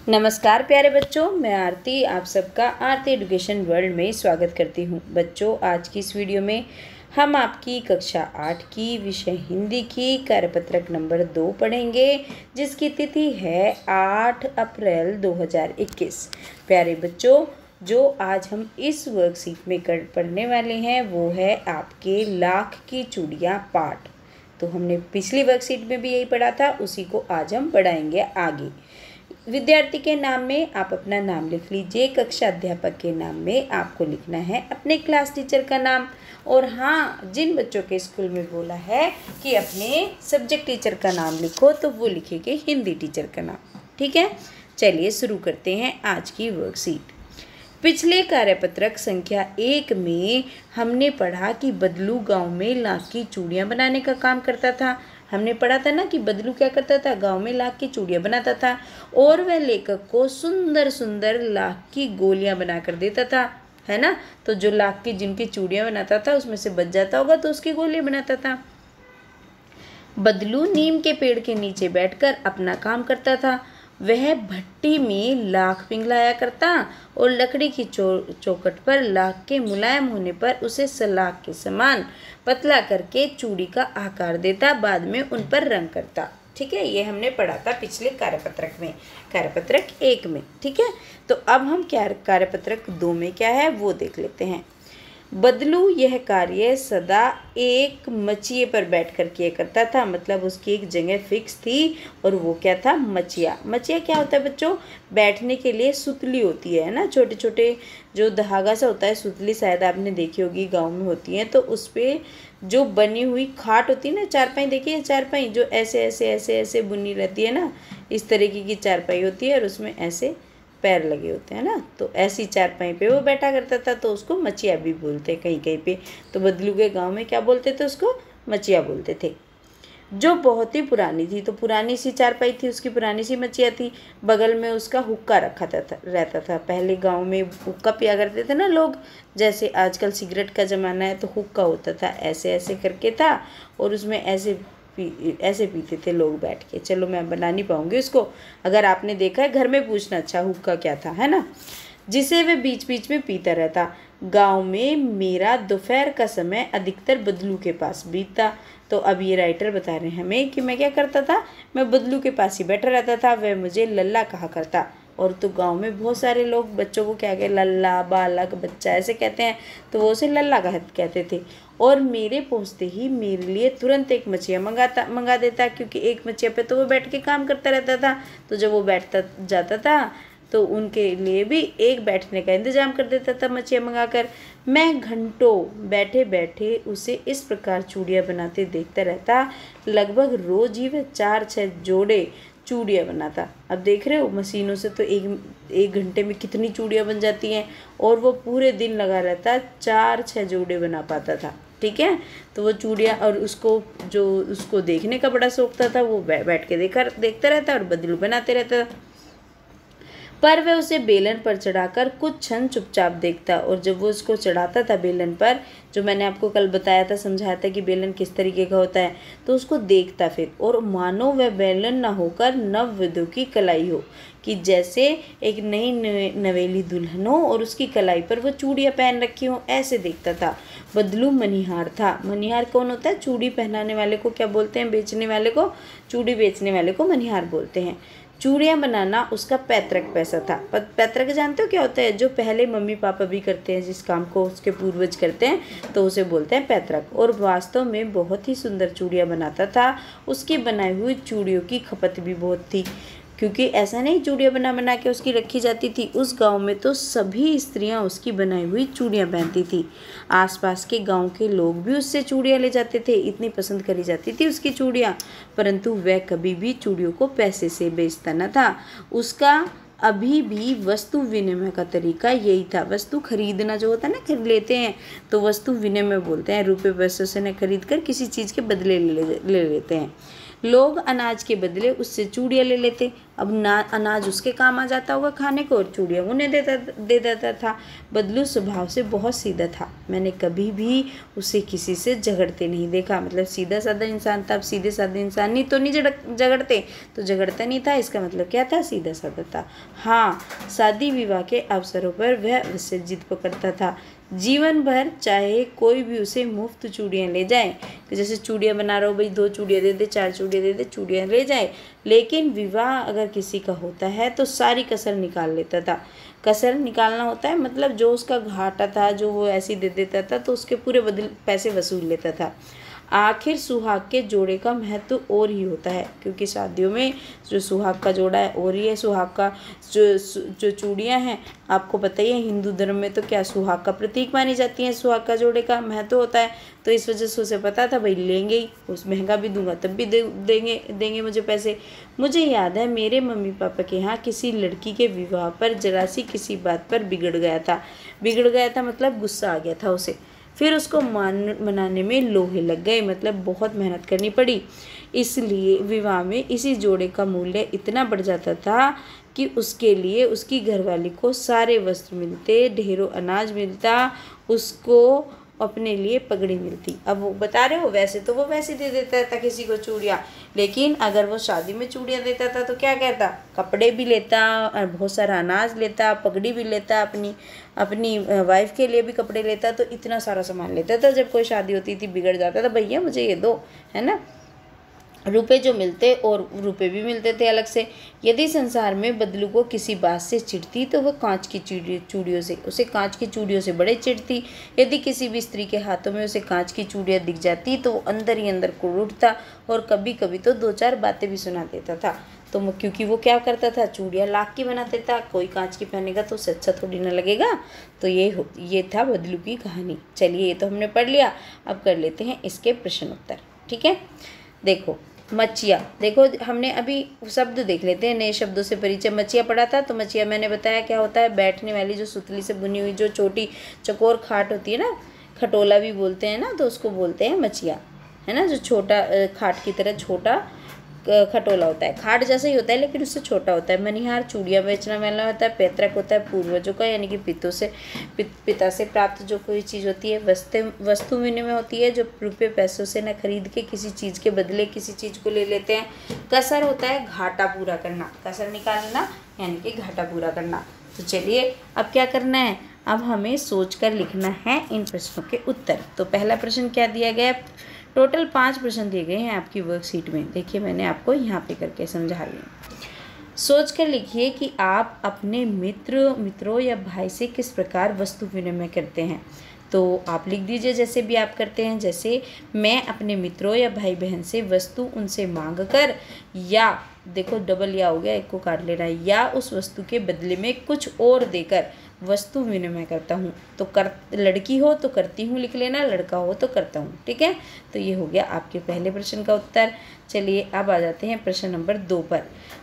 नमस्कार प्यारे बच्चों, मैं आरती आप सबका आरती एजुकेशन वर्ल्ड में स्वागत करती हूँ। बच्चों, आज की इस वीडियो में हम आपकी कक्षा 8 की विषय हिंदी की कार्यपत्रक नंबर 2 पढ़ेंगे, जिसकी तिथि है 8 अप्रैल 2021। प्यारे बच्चों, जो आज हम इस वर्कशीट में पढ़ने वाले हैं वो है आपके लाख की चूड़ियाँ पाठ। तो हमने पिछली वर्कशीट में भी यही पढ़ा था, उसी को आज हम पढ़ाएंगे आगे। विद्यार्थी के नाम में आप अपना नाम लिख लीजिए। कक्षा अध्यापक के नाम में आपको लिखना है अपने क्लास टीचर का नाम। और हाँ, जिन बच्चों के स्कूल में बोला है कि अपने सब्जेक्ट टीचर का नाम लिखो, तो वो लिखेंगे हिंदी टीचर का नाम। ठीक है, चलिए शुरू करते हैं आज की वर्कशीट। पिछले कार्यपत्रक संख्या 1 में हमने पढ़ा कि बदलू गांव में लाख की चूड़ियाँ बनाने का काम करता था। हमने पढ़ा था ना कि बदलू क्या करता था, गांव में लाख की चूड़ियाँ बनाता था और वह लेखक को सुंदर सुंदर लाख की गोलियां बना कर देता था, है ना। तो जो लाख की जिनकी चूड़ियाँ बनाता था उसमें से बच जाता होगा तो उसकी गोलियां बनाता था। बदलू नीम के पेड़ के नीचे बैठकर अपना काम करता था। वह भट्टी में लाख पिघलाया करता और लकड़ी की चौखट पर लाख के मुलायम होने पर उसे सलाख के समान पतला करके चूड़ी का आकार देता, बाद में उन पर रंग करता। ठीक है, ये हमने पढ़ा था पिछले कार्यपत्रक में, कार्यपत्रक 1 में। ठीक है, तो अब हम क्या कार्यपत्रक 2 में क्या है वो देख लेते हैं। बदलू यह कार्य सदा एक मचिए पर बैठकर किया करता था, मतलब उसकी एक जगह फिक्स थी और वो क्या था, मचिया। मचिया क्या होता है बच्चों, बैठने के लिए सुतली होती है ना, छोटे छोटे जो धागा सा होता है, सुतली शायद आपने देखी होगी, गांव में होती है। तो उस पर जो बनी हुई खाट होती है ना, चारपाई देखिए, चारपाई जो ऐसे ऐसे ऐसे ऐसे बुनी रहती है ना, इस तरीके की चारपाई होती है और उसमें ऐसे पैर लगे होते हैं ना, तो ऐसी चारपाई पे वो बैठा करता था, तो उसको मचिया भी बोलते हैं कहीं कहीं पे। तो बदलू के गांव में क्या बोलते थे, उसको मचिया बोलते थे। जो बहुत ही पुरानी थी, तो पुरानी सी चारपाई थी, उसकी पुरानी सी मचिया थी। बगल में उसका हुक्का रखा रहता था। पहले गांव में हुक्का पिया करते थे ना लोग, जैसे आजकल सिगरेट का ज़माना है, तो हुक्का होता था, ऐसे ऐसे करके था और उसमें ऐसे पीते थे लोग बैठ के। चलो मैं बना नहीं पाऊंगी उसको, अगर आपने देखा है घर में पूछना, अच्छा हुक्का क्या था, है ना, जिसे वे बीच बीच में पीता रहता। गांव में मेरा दोपहर का समय अधिकतर बदलू के पास बीतता। तो अब ये राइटर बता रहे हैं हमें कि मैं क्या करता था, मैं बदलू के पास ही बैठा रहता था। वह मुझे लल्ला कहा करता। और तो गांव में बहुत सारे लोग बच्चों को क्या कहते, लल्ला, बालक, बच्चा ऐसे कहते हैं, तो वो उसे लल्ला कहते थे। और मेरे पहुंचते ही मेरे लिए तुरंत एक मछिया मंगा देता, क्योंकि एक मछिया पे तो वो बैठ के काम करता रहता था। तो जब वो बैठता जाता था तो उनके लिए भी एक बैठने का इंतजाम कर देता था मछिया मंगाकर। मैं घंटों बैठे बैठे उसे इस प्रकार चूड़ियाँ बनाते देखता रहता। लगभग रोज ही वह 4-6 जोड़े चूड़ियाँ बनाता। अब देख रहे हो, मशीनों से तो एक घंटे में कितनी चूड़ियाँ बन जाती हैं, और वो पूरे दिन लगा रहता, 4-6 जोड़े बना पाता था। ठीक है, तो वो चूड़ियाँ, और उसको देखने का बड़ा शौक था, वो बैठ के देखता रहता और बदलू बनाते रहता था। पर वह उसे बेलन पर चढ़ाकर कुछ क्षण चुपचाप देखता, और जब वो उसको चढ़ाता था बेलन पर, जो मैंने आपको कल बताया था, समझाया था कि बेलन किस तरीके का होता है, तो उसको देखता फिर, और मानो वह बेलन न होकर नववधू की कलाई हो, कि जैसे एक नई नवेली दुल्हन हो और उसकी कलाई पर वो चूड़ियाँ पहन रखी हो, ऐसे देखता था। बदलू मनिहार था। मनिहार कौन होता है, चूड़ी पहनाने वाले को क्या बोलते हैं, बेचने वाले को, चूड़ी बेचने वाले को मनिहार बोलते हैं। चूड़ियाँ बनाना उसका पैतृक पैसा था। पैतृक जानते हो क्या होता है, जो पहले मम्मी पापा भी करते हैं, जिस काम को उसके पूर्वज करते हैं, तो उसे बोलते हैं पैतृक। और वास्तव में बहुत ही सुंदर चूड़ियाँ बनाता था। उसकी बनाई हुई चूड़ियों की खपत भी बहुत थी, क्योंकि ऐसा नहीं चूड़ियाँ बना बना के उसकी रखी जाती थी। उस गांव में तो सभी स्त्रियां उसकी बनाई हुई चूड़ियाँ पहनती थी। आसपास के गांव के लोग भी उससे चूड़ियाँ ले जाते थे, इतनी पसंद करी जाती थी उसकी चूड़ियाँ। परंतु वह कभी भी चूड़ियों को पैसे से बेचता न था। उसका अभी भी वस्तु विनिमय का तरीका यही था। वस्तु खरीदना जो होता है ना, खरीद लेते हैं, तो वस्तु विनिमय बोलते हैं। रुपये पैसों से न खरीद कर किसी चीज़ के बदले ले लेते हैं। लोग अनाज के बदले उससे चूड़ियाँ ले लेते। अब ना अनाज उसके काम आ जाता होगा खाने को और चूड़ियाँ उन्हें दे देता था। बदलू स्वभाव से बहुत सीधा था, मैंने कभी भी उसे किसी से झगड़ते नहीं देखा। मतलब सीधा साधा इंसान था। अब सीधे साधे इंसान नहीं तो नहीं झगड़ते, तो झगड़ता नहीं था, इसका मतलब क्या था, सीधा साधा था। हाँ, शादी विवाह के अवसरों पर वह अवश्य जिद पकड़ता था। जीवन भर चाहे कोई भी उसे मुफ्त चूड़ियाँ ले जाए, तो जैसे चूड़ियाँ बना रहा हो, भाई 2 चूड़ियाँ दे दे, 4 चूड़ियाँ दे दे, चूड़ियाँ ले जाए। लेकिन विवाह अगर किसी का होता है तो सारी कसर निकाल लेता था। कसर निकालना होता है मतलब जो उसका घाटा था, जो वो ऐसे दे देता था, तो उसके पूरे पैसे वसूल लेता था। आखिर सुहाग के जोड़े का महत्व और ही होता है, क्योंकि शादियों में जो सुहाग का जोड़ा है और ही है। सुहाग का जो चूड़ियाँ हैं, आपको पता ही है हिंदू धर्म में तो क्या सुहाग का प्रतीक मानी जाती हैं। सुहाग का जोड़े का महत्व होता है, तो इस वजह से उसे पता था भाई लेंगे ही, उस महंगा भी दूंगा तब भी देंगे मुझे पैसे। मुझे याद है मेरे मम्मी पापा के यहाँ किसी लड़की के विवाह पर जरा सी किसी बात पर बिगड़ गया था मतलब गुस्सा आ गया था उसे। फिर उसको मनाने में लोहे लग गए, मतलब बहुत मेहनत करनी पड़ी। इसलिए विवाह में इसी जोड़े का मूल्य इतना बढ़ जाता था कि उसके लिए उसकी घरवाली को सारे वस्त्र मिलते, ढेरों अनाज मिलता, उसको अपने लिए पगड़ी मिलती। अब वो बता रहे हो, वैसे तो वो वैसे दे देता था किसी को चूड़ियाँ, लेकिन अगर वो शादी में चूड़ियाँ देता था तो क्या कहता, कपड़े भी लेता और बहुत सारा अनाज लेता, पगड़ी भी लेता, अपनी वाइफ के लिए भी कपड़े लेता, तो इतना सारा सामान लेता था। जब कोई शादी होती थी बिगड़ जाता था, भैया मुझे ये दो, है ना। रुपए जो मिलते और रुपए भी मिलते थे अलग से। यदि संसार में बदलू को किसी बात से चिढ़ती तो वह कांच की चूड़ियों से बड़े चिढ़ती। यदि किसी भी स्त्री के हाथों में उसे कांच की चूड़ियाँ दिख जाती तो वो अंदर ही अंदर कुढ़ उठता और कभी कभी तो 2-4 बातें भी सुना देता था। तो क्योंकि वो क्या करता था, चूड़ियाँ लाख की बना देता, कोई कांच की पहनेगा तो उसे अच्छा थोड़ी ना लगेगा। तो ये था बदलू की कहानी। चलिए, ये तो हमने पढ़ लिया, अब कर लेते हैं इसके प्रश्न उत्तर। ठीक है, देखो मचिया, देखो हमने अभी शब्द देख लेते हैं, नए शब्दों से परिचय। मचिया पढ़ा था, तो मचिया मैंने बताया क्या होता है, बैठने वाली जो सुतली से बुनी हुई जो छोटी चकोर खाट होती है ना, खटोला भी बोलते हैं ना, तो उसको बोलते हैं मचिया, है ना। जो छोटा खाट की तरह छोटा खटोला होता है, खाट जैसा ही होता है लेकिन उससे छोटा होता है। मनिहार चूड़ियाँ बेचने वाला होता है। पैतृक होता है पूर्वजों का, यानी कि पिता से प्राप्त जो कोई चीज़ होती है। वस्तु विनिमय होती है, जो रुपये पैसों से न खरीद के किसी चीज़ के बदले किसी चीज़ को ले लेते हैं। कसर होता है घाटा पूरा करना, कसर निकालना यानी कि घाटा पूरा करना। तो चलिए अब क्या करना है, अब हमें सोच कर लिखना है इन प्रश्नों के उत्तर। तो पहला प्रश्न क्या दिया गया, टोटल 5 प्रश्न दिए गए हैं आपकी वर्कशीट में। देखिए मैंने आपको यहाँ पे करके समझा लिया। सोच कर लिखिए कि आप अपने मित्रों या भाई से किस प्रकार वस्तु विनिमय करते हैं। तो आप लिख दीजिए जैसे भी आप करते हैं। जैसे मैं अपने मित्रों या भाई बहन से वस्तु उनसे मांग कर, या देखो डबल या हो गया, एक को काट लेना है, या उस वस्तु के बदले में कुछ और देकर वस्तु विनिमय करता हूँ। तो लड़की हो तो करती हूँ लिख लेना, लड़का हो तो करता हूँ। ठीक है, तो ये हो गया आपके पहले प्रश्न का उत्तर। चलिए अब आ जाते हैं प्रश्न नंबर 2 पर।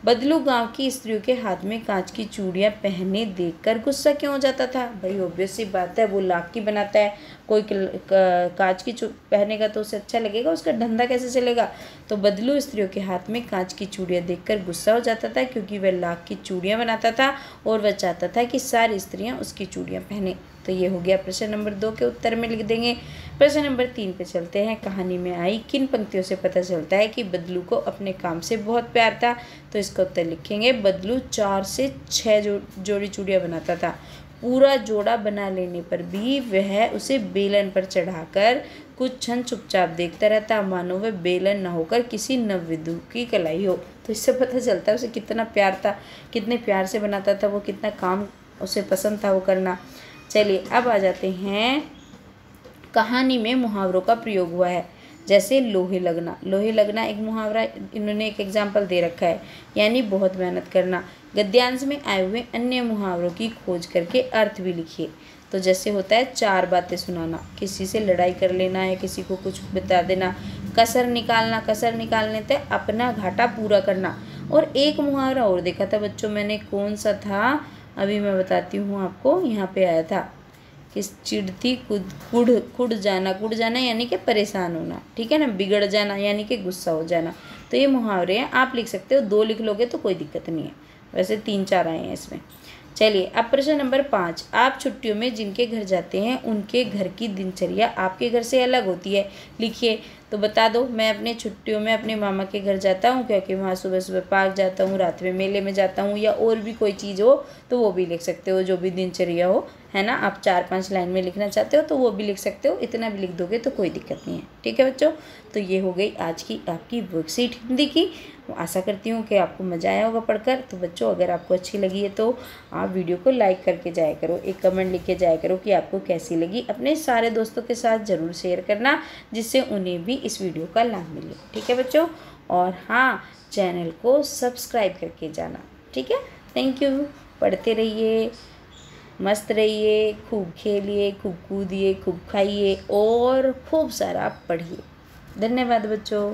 बदलू गांव की स्त्रियों के हाथ में कांच की चूड़ियाँ पहने देखकर गुस्सा क्यों हो जाता था। भाई ऑब्वियस सी बात है, वो लाख की बनाता है, कोई कांच की पहनेगा तो उसे अच्छा लगेगा, उसका धंधा कैसे चलेगा। तो बदलू स्त्रियों के हाथ में कांच की चूड़ियाँ देखकर गुस्सा हो जाता था, क्योंकि वह लाख की चूड़ियाँ बनाता था और वह चाहता था कि सारी स्त्रियाँ उसकी चूड़ियाँ पहने। तो ये हो गया प्रश्न नंबर 2 के उत्तर में लिख देंगे। प्रश्न नंबर 3 पे चलते हैं। कहानी में आई किन पंक्तियों से पता चलता है कि बदलू को अपने काम से बहुत प्यार था। तो इसका उत्तर लिखेंगे, बदलू 4 से 6 जोड़ी चूड़ियाँ बनाता था। पूरा जोड़ा बना लेने पर भी वह उसे बेलन पर चढ़ाकर कुछ क्षण चुपचाप देखता रहता, मानो वह बेलन न होकर किसी नववधू की कलाई हो। तो इससे पता चलता है उसे कितना प्यार था, कितने प्यार से बनाता था वो, कितना काम उसे पसंद था वो करना। चलिए अब आ जाते हैं, कहानी में मुहावरों का प्रयोग हुआ है। जैसे लोहे लगना एक मुहावरा, इन्होंने एक एग्जाम्पल दे रखा है, यानी बहुत मेहनत करना। गद्यांश में आए हुए अन्य मुहावरों की खोज करके अर्थ भी लिखिए। तो जैसे होता है 4 बातें सुनाना, किसी से लड़ाई कर लेना या किसी को कुछ बता देना। कसर निकालने तक अपना घाटा पूरा करना। और एक मुहावरा और देखा था बच्चों मैंने, कौन सा था अभी मैं बताती हूँ आपको, यहाँ पे आया था कि चिढ़ती कुढ़ जाना यानी कि परेशान होना। ठीक है ना, बिगड़ जाना यानी कि गुस्सा हो जाना। तो ये मुहावरे हैं, आप लिख सकते हो, 2 लिख लोगे तो कोई दिक्कत नहीं है, वैसे 3-4 आए हैं इसमें। चलिए अब प्रश्न नंबर 5, आप छुट्टियों में जिनके घर जाते हैं उनके घर की दिनचर्या आपके घर से अलग होती है, लिखिए। तो बता दो, मैं अपने छुट्टियों में अपने मामा के घर जाता हूँ क्योंकि वहाँ सुबह सुबह पार्क जाता हूँ, रात में मेले में जाता हूँ, या और भी कोई चीज़ हो तो वो भी लिख सकते हो, जो भी दिनचर्या हो, है ना। आप 4-5 लाइन में लिखना चाहते हो तो वो भी लिख सकते हो, इतना भी लिख दोगे तो कोई दिक्कत नहीं है, ठीक है बच्चों। तो ये हो गई आज की आपकी वर्कशीट हिंदी की। आशा करती हूँ कि आपको मज़ा आया होगा पढ़कर। तो बच्चों अगर आपको अच्छी लगी है तो आप वीडियो को लाइक करके जाया करो, एक कमेंट लिख के जाया करो कि आपको कैसी लगी। अपने सारे दोस्तों के साथ ज़रूर शेयर करना जिससे उन्हें भी इस वीडियो का लाभ मिले, ठीक है बच्चों। और हाँ, चैनल को सब्सक्राइब करके जाना, ठीक है। Thank you. पढ़ते रहिए, मस्त रहिए, खूब खेलिए, खूब कूदिए, खूब खाइए और खूब सारा पढ़िए। धन्यवाद बच्चों।